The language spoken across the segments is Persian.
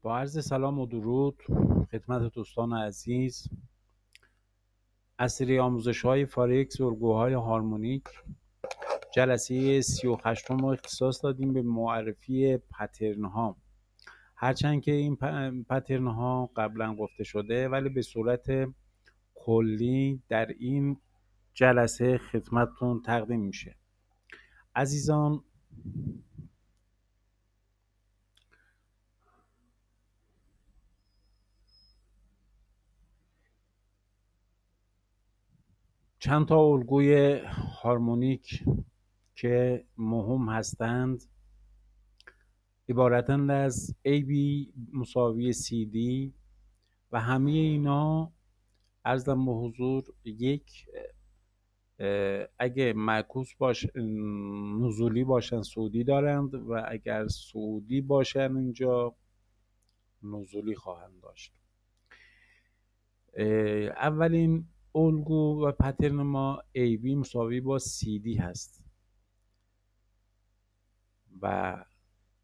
با عرض سلام و درود خدمت دوستان عزیز از سری آموزش‌های فارکس و الگوهای هارمونیک جلسه 38 رو اختصاص دادیم به معرفی پترن ها. هرچند که این پترن ها قبلا گفته شده ولی به صورت کلی در این جلسه خدمتتون تقدیم میشه. عزیزان، چند تا الگوی هارمونیک که مهم هستند عبارتند از AB مساوی CD و همه اینا عرضم به حضور یک اگه معکوس نزولی باشن سعودی دارند و اگر سعودی باشن اینجا نزولی خواهند داشت. اولین الگو و پترن ما AB مساوی با CD هست و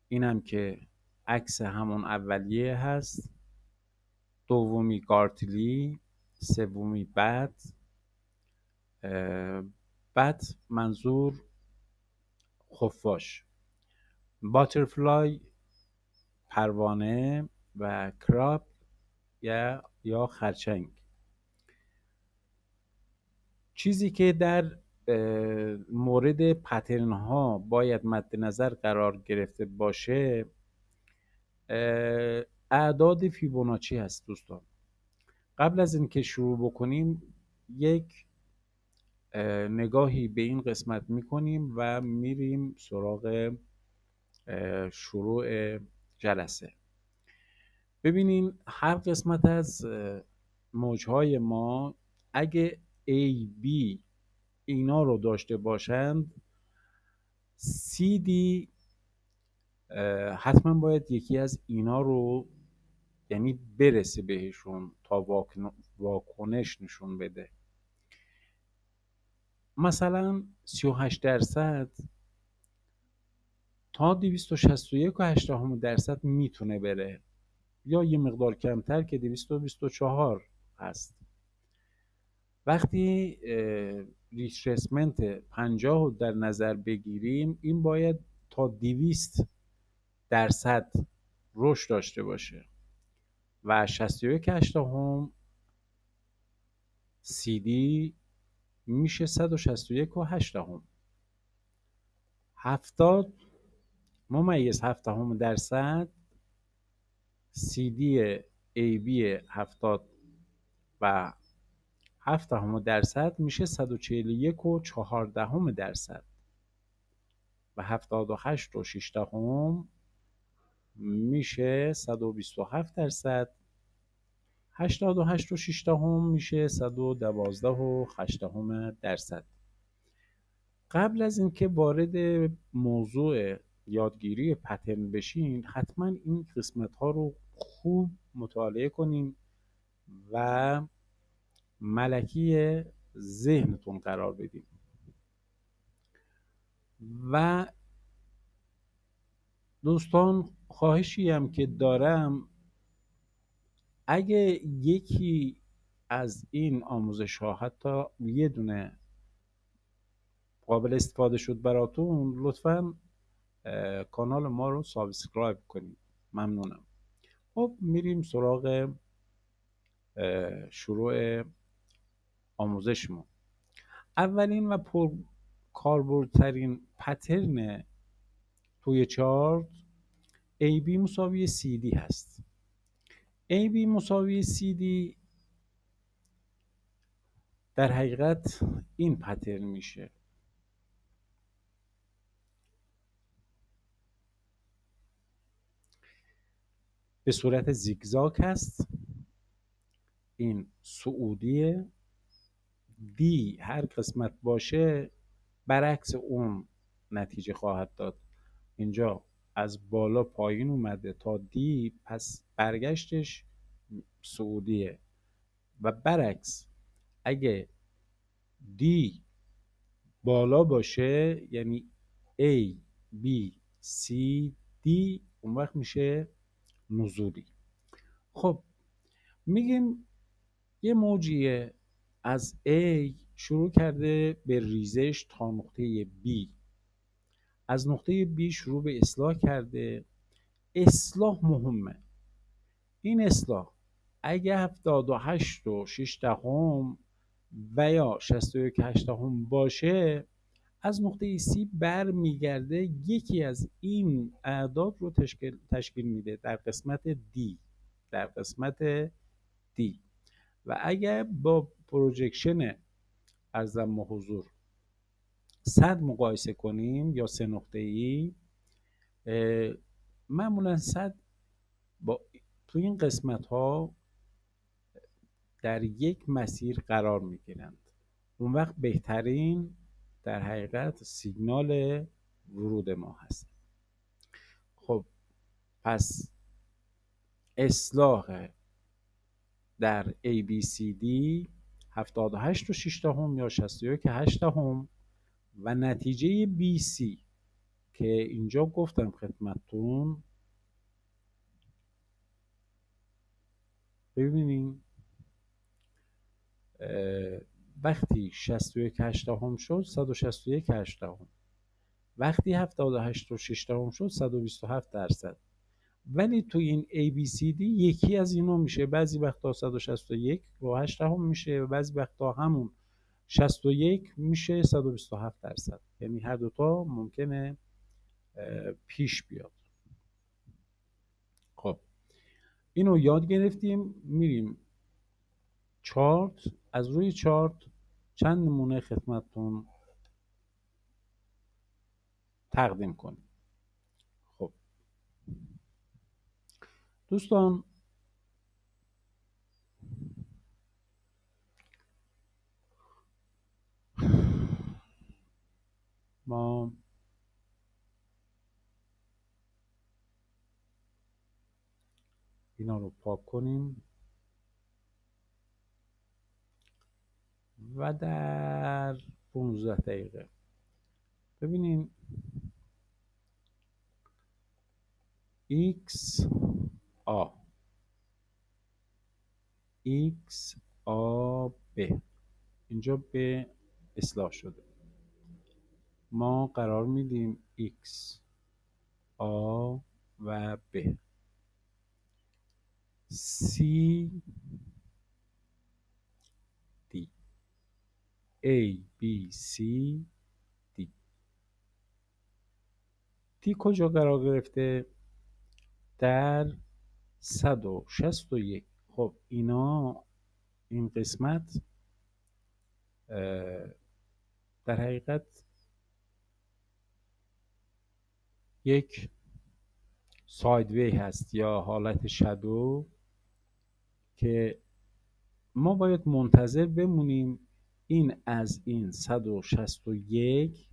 اینم که عکس همون اولیه هست، دومی گارتلی، سومی بد منظور خفاش، باترفلای پروانه و کراب یا خرچنگ. چیزی که در مورد پترن ها باید مد نظر قرار گرفته باشه اعداد فیبوناچی هست. دوستان، قبل از اینکه شروع بکنیم یک نگاهی به این قسمت میکنیم و میریم سراغ شروع جلسه. ببینین هر قسمت از موجهای ما اگه A, B اینا رو داشته باشند، CD حتما باید یکی از اینا رو یعنی برسه بهشون تا واکنش نشون بده. مثلا 38% تا 261.8% میتونه بره یا یه مقدار کمتر که 224 هست. وقتی ریتریسمنت 50 رو در نظر بگیریم این باید تا 200% رشد داشته باشه و 61.8 CD میشه 161.8. 70.7% CD AB 70 و 0.7% میشه 141.4% و 78.6 میشه 127%. 88.6 میشه 112.8%. قبل از اینکه وارد موضوع یادگیری پترن بشین حتما این قسمت ها رو خوب مطالعه کنین و ملکی ذهنتون قرار بدین. و دوستان، خواهشی هم که دارم اگه یکی از این آموزش ها حتی یه دونه قابل استفاده شد براتون، لطفاً کانال ما رو سابسکرایب کنید. ممنونم. خب میریم سراغ شروع آموزشمون. اولین و پر کاربردترین پترن توی چارت AB مساوی CD هست. AB مساوی CD در حقیقت این پترن میشه. به صورت زیگزاگ هست. این سعودیه. دی هر قسمت باشه برعکس اون نتیجه خواهد داد. اینجا از بالا پایین اومده تا دی، پس برگشتش سعودیه و برعکس اگه دی بالا باشه یعنی A, B, C, D اون وقت میشه نزولی. خب میگیم یه موجیه از A شروع کرده به ریزش تا نقطه B، از نقطه B شروع به اصلاح کرده. اصلاح مهمه. این اصلاح اگه 78 و 6 دهم و یا 61 8 دهم باشه، از نقطه C بر میگرده یکی از این اعداد رو تشکیل میده در قسمت D، در قسمت D. و اگر با پروژکشن ارزم به حضور 100 مقایسه کنیم یا سه نقطه ای، معمولا 100 با تو این قسمت ها در یک مسیر قرار می گیرند. اون وقت بهترین در حقیقت سیگنال ورود ما هست. خب پس اصلاح در ABCD 78 و 6 دهم یا 61 8 دهم و نتیجه BC که اینجا گفتم خدمتتون، ببینیم وقتی 61 8 دهم شد 161 8 دهم، وقتی 78 و 6 دهم شد 127%. ولی تو این ABCD یکی از اینا میشه، بعضی وقتا 161 و 8 دهم میشه و بعضی وقتا همون 61 میشه 127%. یعنی هر دوتا ممکنه پیش بیاد. خب اینو یاد گرفتیم. میریم چارت. از روی چارت چند نمونه خدمتتون تقدیم کنیم. خب دوستان، ما اینا رو پاک کنیم و در 15 دقیقه ببینیم x a x a b، اینجا به اصلاح شده. ما قرار میدیم x a و b، c d، a b c d. t کجا قرار گرفته؟ در 161. خب اینا، این قسمت در حقیقت یک سایدوی هست یا حالت شادو که ما باید منتظر بمونیم این از این 161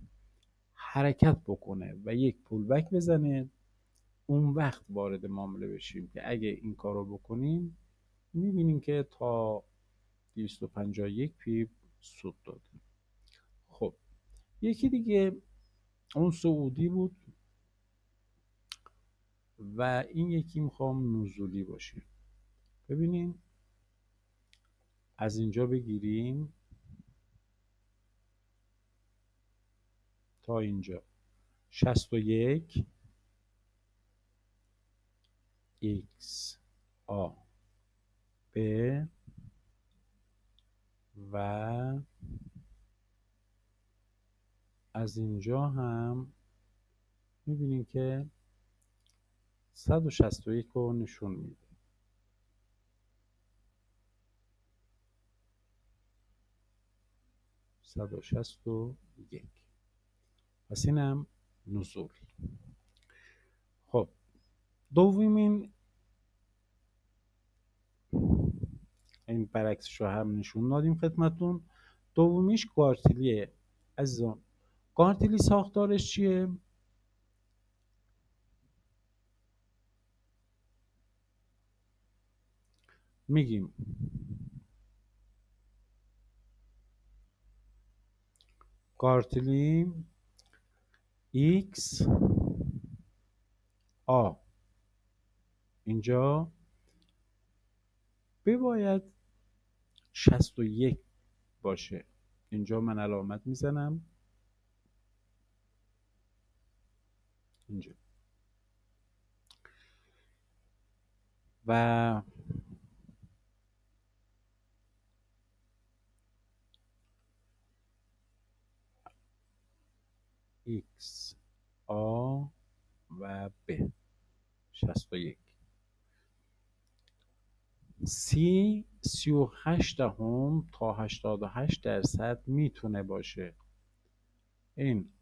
حرکت بکنه و یک پولبک بزنه، اون وقت وارد معامله بشیم که اگه این کار رو بکنیم میبینیم که تا 251 پیپ سود داده. خب یکی دیگه اون سعودی بود و این یکی میخوام نزولی باشه. ببینیم از اینجا بگیریم تا اینجا 61 x a b و از اینجا هم میبینیم که 161 رو نشون میده. 161. پس اینم نزول. خب دومین، این برعکسش رو هم نشون دادیم خدمتون. دومیش گارتیلیه عزیزان. گارتیلی ساختارش چیه؟ میگیم گارتیلی x a اینجا بباید 61 باشه. اینجا من علامت میزنم اینجا و x a و ب 61. سی 38 دهم تا 88% میتونه باشه. این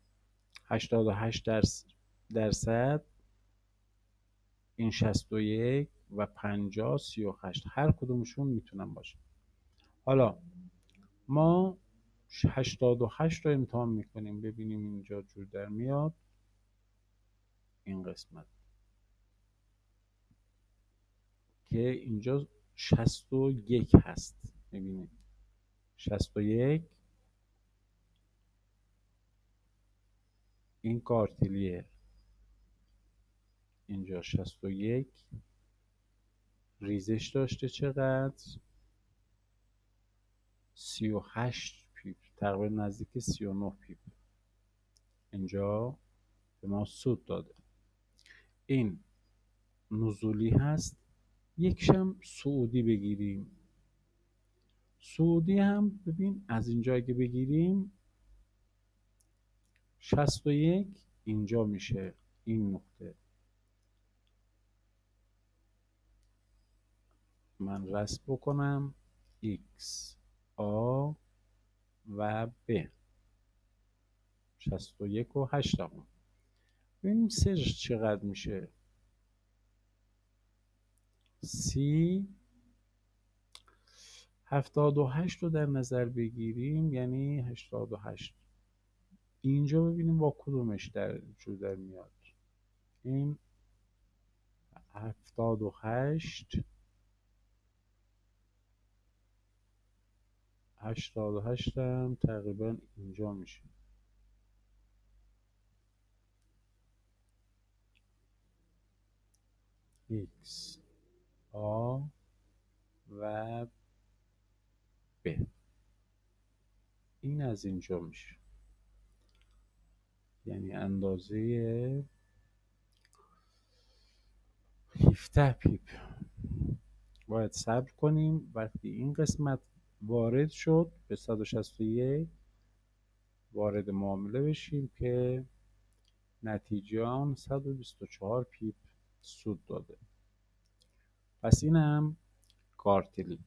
88% این 61 و 50 38 هر کدومشون میتونن باشه. حالا ما 88 رو امتحان میکنیم ببینیم اینجا جور در میاد. این قسمت که اینجا 61 هست، میبینید 61 این کارتیلیه، اینجا 61 ریزش داشته چقدر؟ 38 پیپ، تقریبا نزدیک 39 پیپ اینجا به ما سود داده. این نزولی هست. یکشم صعودی بگیریم. صعودی هم ببین از اینجا اگه بگیریم 61 اینجا میشه، این نقطه من رسم بکنم x a و b 61 و 8 دهم. ببینیم سرش چقدر میشه. سی 78 رو در نظر بگیریم یعنی 88. اینجا ببینیم با کدومش در جور در میاد. این 78 88 هم تقریبا اینجا میشه. x a و b این از اینجا میشه، یعنی اندازه 17 پیپ. باید صبر کنیم وقتی این قسمت وارد شد به 161 وارد معامله بشیم که نتیجه آن 124 پیپ سود داده. پس این هم کارتلی.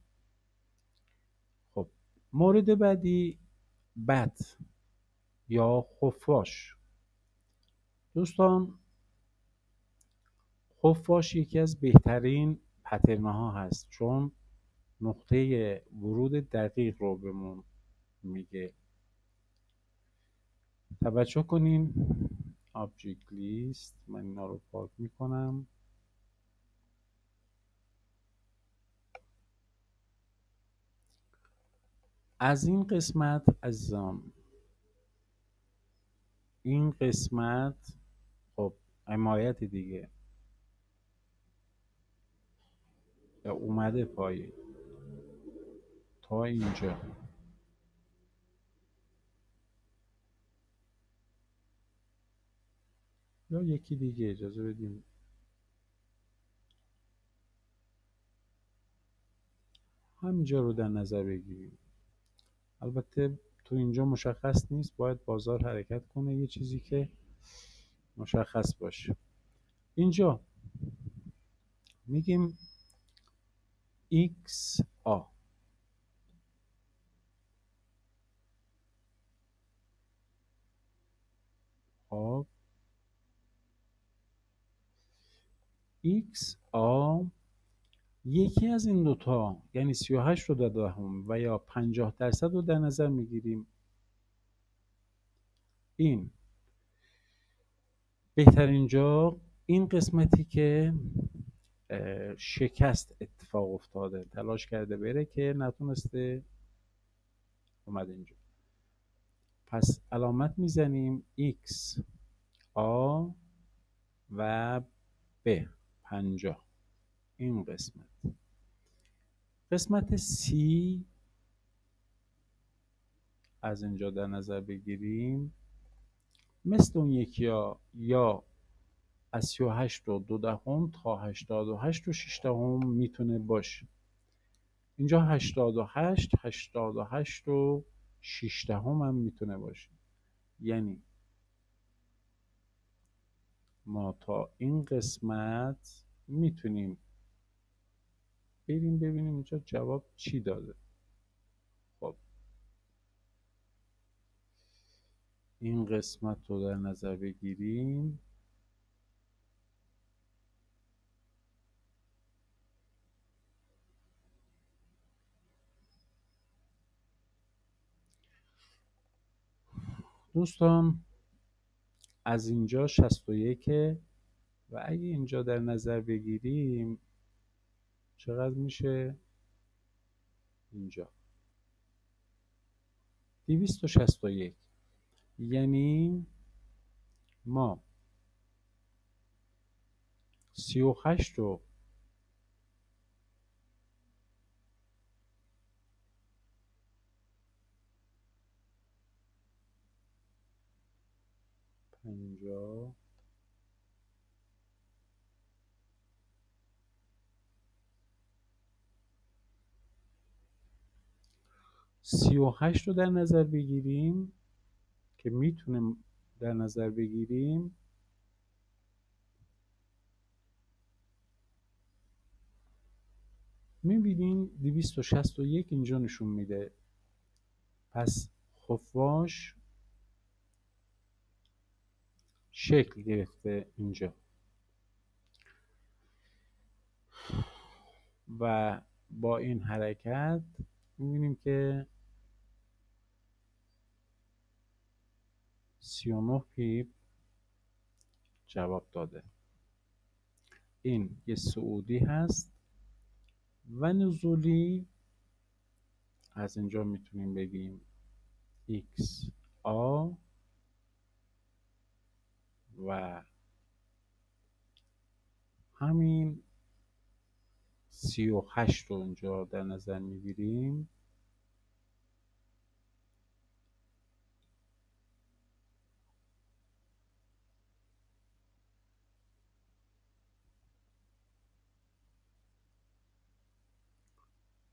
خب مورد بعدی بد یا خفاش. دوستان خفاش یکی از بهترین پترنه ها هست چون نقطه ورود دقیق رو بهمون میگه. توجه کنین آبجکت لیست، من اینا رو پاک میکنم. از این قسمت عزیزان، این قسمت خب حمایت دیگه یا اومده پایین تا اینجا. یا یکی دیگه اجازه بدیم همینجا رو در نظر بگیریم. البته تو اینجا مشخص نیست، باید بازار حرکت کنه یه چیزی که مشخص باشه. اینجا میگیم x a خب x a یکی از این دوتا یعنی 38 رو دادم و یا 50% رو در نظر میگیریم. این بهترین جا این قسمتی که شکست اتفاق افتاده، تلاش کرده بره که نتونسته اومده اینجا. پس علامت میزنیم x a و b 50. این قسمت سی از اینجا در نظر بگیریم، مثل اون یکی ها یا از 38 و 2 تا 88 و 6 میتونه باشه. اینجا 88 هم میتونه باشه. یعنی ما تا این قسمت میتونیم بریم ببینیم اینجا جواب چی داده. خب این قسمت رو در نظر بگیریم، دوستان از اینجا 61 و اگه اینجا در نظر بگیریم چقدر میشه؟ اینجا 261. یعنی ما 38 رو اینجا 38 رو در نظر بگیریم که میتونیم در نظر بگیریم، میبینیم 261 اینجا نشون میده. پس خفاش شکل گرفته اینجا و با این حرکت میبینیم که 39 پیپ جواب داده. این یه صعودی هست و نزولی از اینجا میتونیم بگیم x a و همین 38 رو اینجا در نظر میگیریم.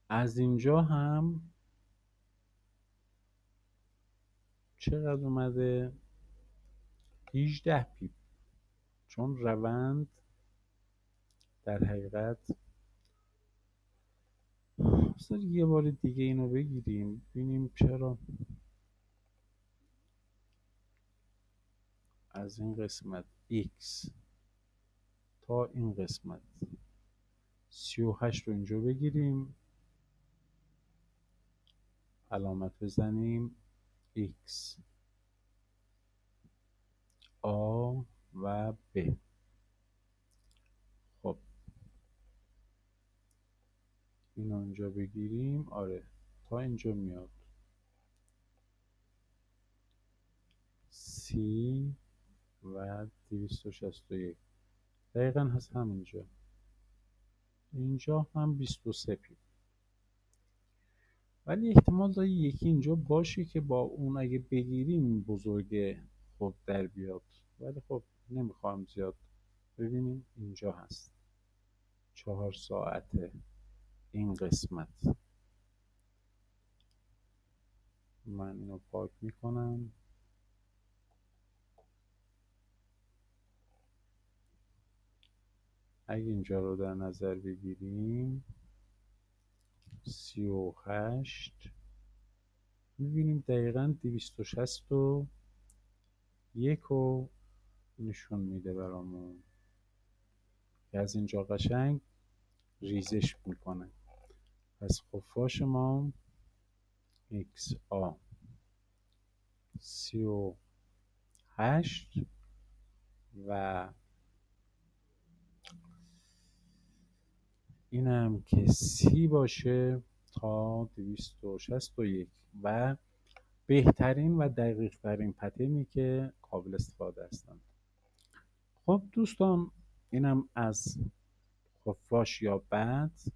از اینجا هم چقدر اومده؟ 18 پیپ، چون روند در حقیقت بذار یه بار دیگه اینو بگیریم ببینیم چرا از این قسمت x تا این قسمت 38 رو اینجا بگیریم، علامت بزنیم x a و b. خب اینو اینجا بگیریم، آره تا اینجا میاد c و 261 دقیقا هست همینجا. اینجا هم 23 پیپ، ولی احتمال داره یکی اینجا باشه که با اون اگه بگیریم این بزرگه خب در بیاد، ولی خب نمیخوام زیاد. ببینیم اینجا هست 4 ساعته این قسمت. من اینو پاک میکنم. اگه اینجا رو در نظر بگیریم 38 میبینیم دقیقا 261 رو نشون میده برامون که از اینجا قشنگ ریزش میکنه. پس خفاش ما x a 38 و اینم که سی باشه تا 261 و بهترین و دقیق ترین پترنی که قابل استفاده هستند. خب دوستان اینم از خفاش یا بط.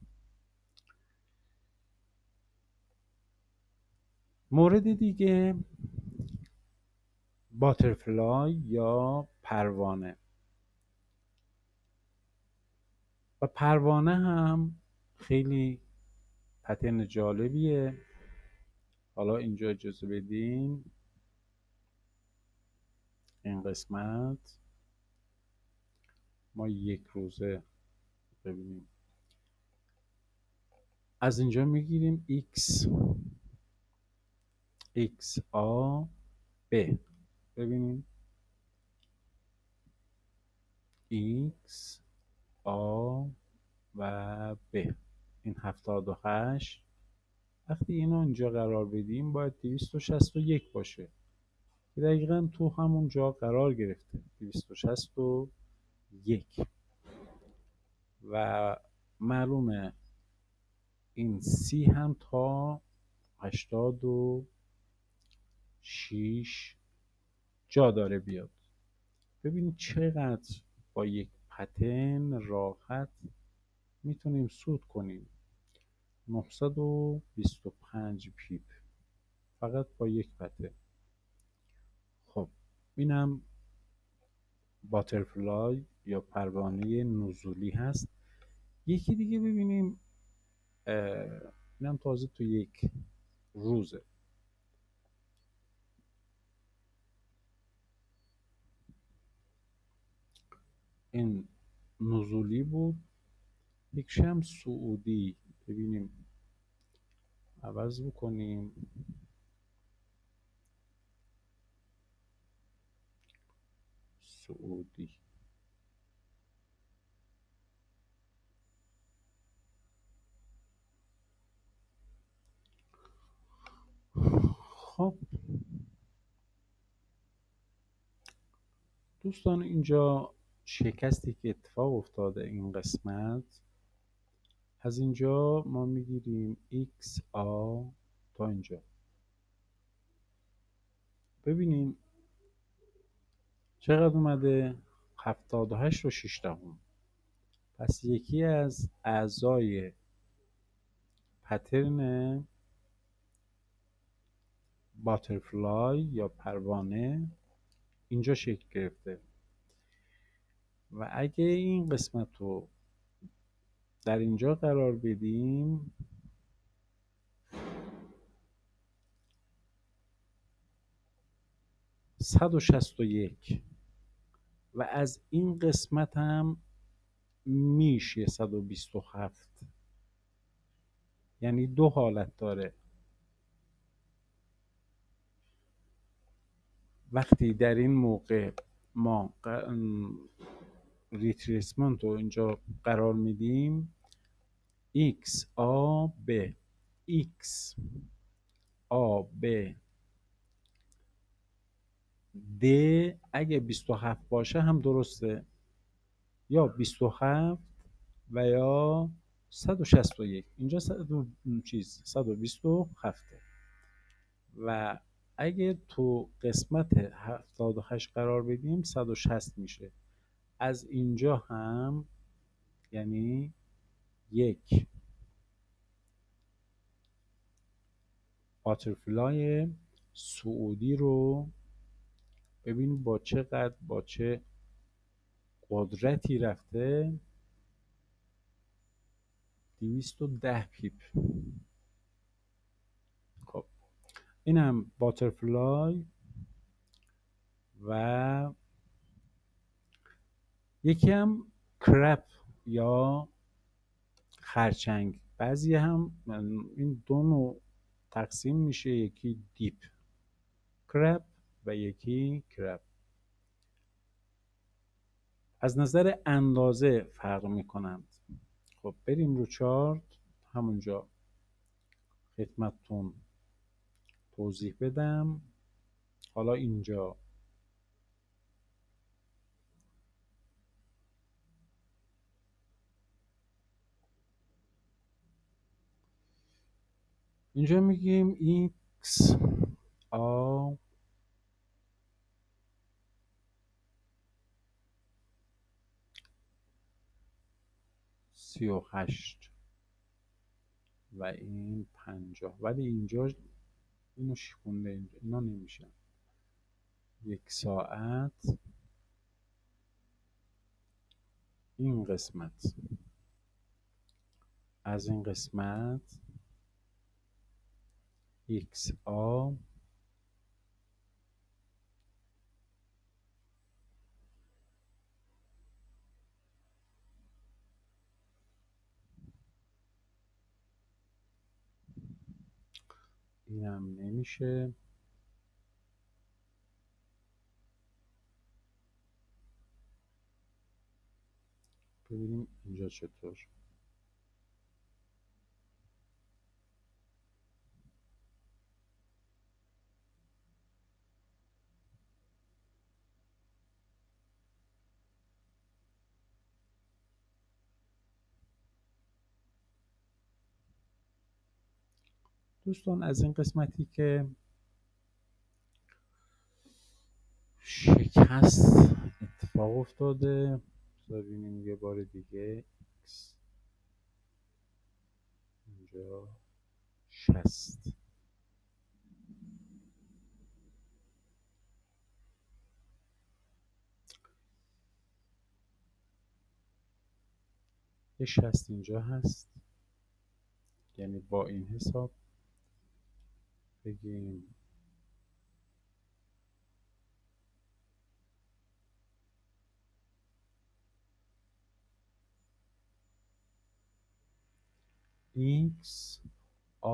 مورد دیگه باترفلای یا پروانه. و پروانه هم خیلی پترن جالبیه. حالا اینجا اجازه بدین این قسمت ما یک روزه ببینیم. از اینجا میگیریم x a b. ببینیم x a و b. این 78. وقتی اینو اینجا قرار بدیم باید 261 باشه. دقیقا تو همون جا قرار گرفته 261. و معلومه این سی هم تا 86 جا داره بیاد. ببینید چقدر با یک پترن راحت میتونیم سود کنیم. 925 پیپ فقط با یک پترن. خب اینم باترفلای یا پروانه نزولی هست. یکی دیگه ببینیم، اینم تازه تو یک روزه. این نزولی بود. یکیش هم سعودی. ببینیم عوض بکنیم. سعودی. خب دوستان، اینجا شکستی که اتفاق افتاده این قسمت، از اینجا ما میگیریم x a تا اینجا. ببینیم چقدر اومده. 78 و 6 دهم. پس یکی از اعضای پترن باترفلای یا پروانه اینجا شکل گرفته. و اگه این قسمت رو در اینجا قرار بدیم 161 و از این قسمت هم میشه 127. یعنی دو حالت داره. وقتی در این موقع ما ریتریسمنت رو اینجا قرار میدیم x a b x a b d اگه 27 باشه هم درسته، یا 27 و یا 161. اینجا 127. و اگه تو قسمت 78 قرار بدیم 160 میشه. از اینجا هم یعنی یک باترفلای سعودی رو ببین با چه قدرتی رفته. 210 پیپ. خب اینم باترفلای. و یکی هم کرپ یا خرچنگ. بعضی هم این دو نوع تقسیم میشه، یکی دیپ کرپ و یکی کرپ. از نظر اندازه فرق میکنند. خب بریم رو چارت، همونجا خدمتتون توضیح بدم. حالا اینجا میگیم x a 38 و این 50. ولی اینجا اینو شکونده، اینجا اینا نمیشن. 1 ساعت این قسمت از این قسمت XA اینم نمیشه. ببینیم اینجا چطور. دوستان از این قسمتی که شکست اتفاق افتاده، ببینیم یه بار دیگه X اینجا 60. یه 60 اینجا هست، یعنی با این حساب بگیم X A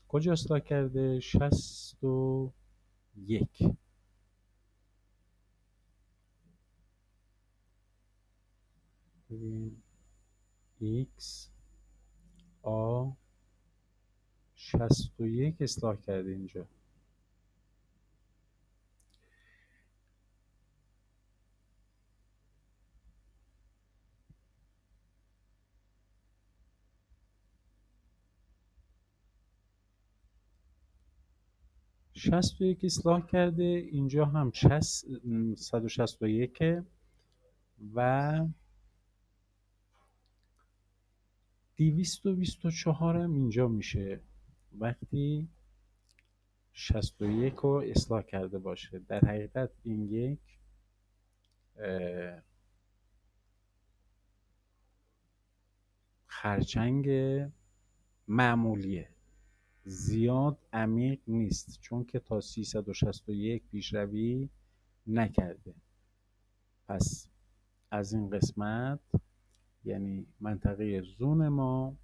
کجا اصلاح کرده؟ 61. ببین X A 61 اصلاح کرده اینجا. شصت و یک اصلاح کرده اینجا هم 161 و 224 هم اینجا میشه وقتی 61 رو اصلاح کرده باشه. در حقیقت این یک خرچنگ معمولیه، زیاد عمیق نیست، چون که تا 361 پیشروی نکرده. پس از این قسمت، یعنی منطقه زون ما،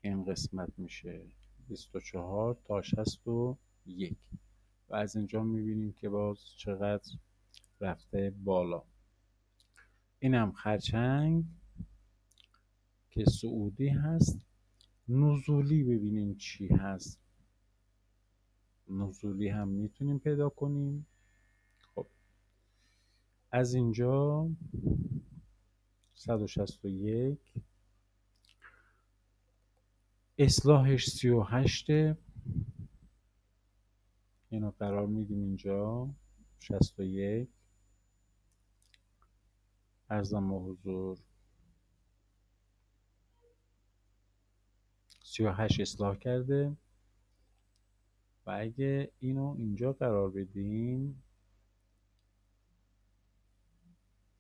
این قسمت میشه 24 تا 61 و از اینجا میبینیم که باز چقدر رفته بالا. این هم خرچنگ که صعودی هست. نزولی ببینیم چی هست. نزولی هم میتونیم پیدا کنیم. خب از اینجا 161 اصلاحش 38، اینو قرار میدیم اینجا 61. عرضم حضور 38 اصلاح کرده و اگه اینو اینجا قرار بدیم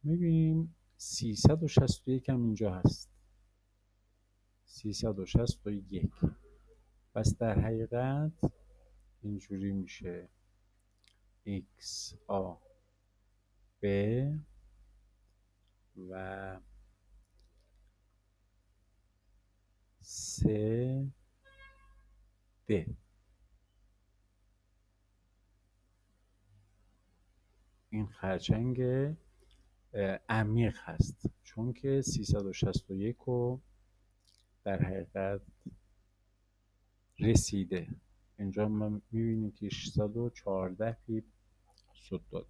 میبینیم 361 هم اینجا هست. 361. پس در حقیقت اینجوری میشه X A B و C D. این خرچنگ عمیق هست، چون که 361 رو در حقیقت رسیده. اینجا ما میبینیم که 614 پیپ سود داده.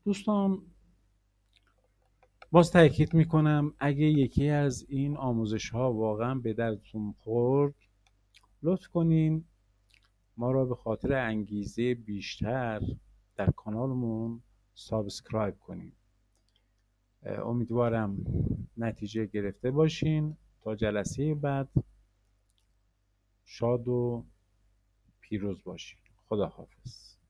دوستان باز تاکید میکنم اگه یکی از این آموزش ها واقعا به دردتون خورد، لطف کنین ما را به خاطر انگیزه بیشتر در کانالمون سابسکرایب کنین. امیدوارم نتیجه گرفته باشین. تا جلسه بعد شاد و پیروز باشین. خداحافظ.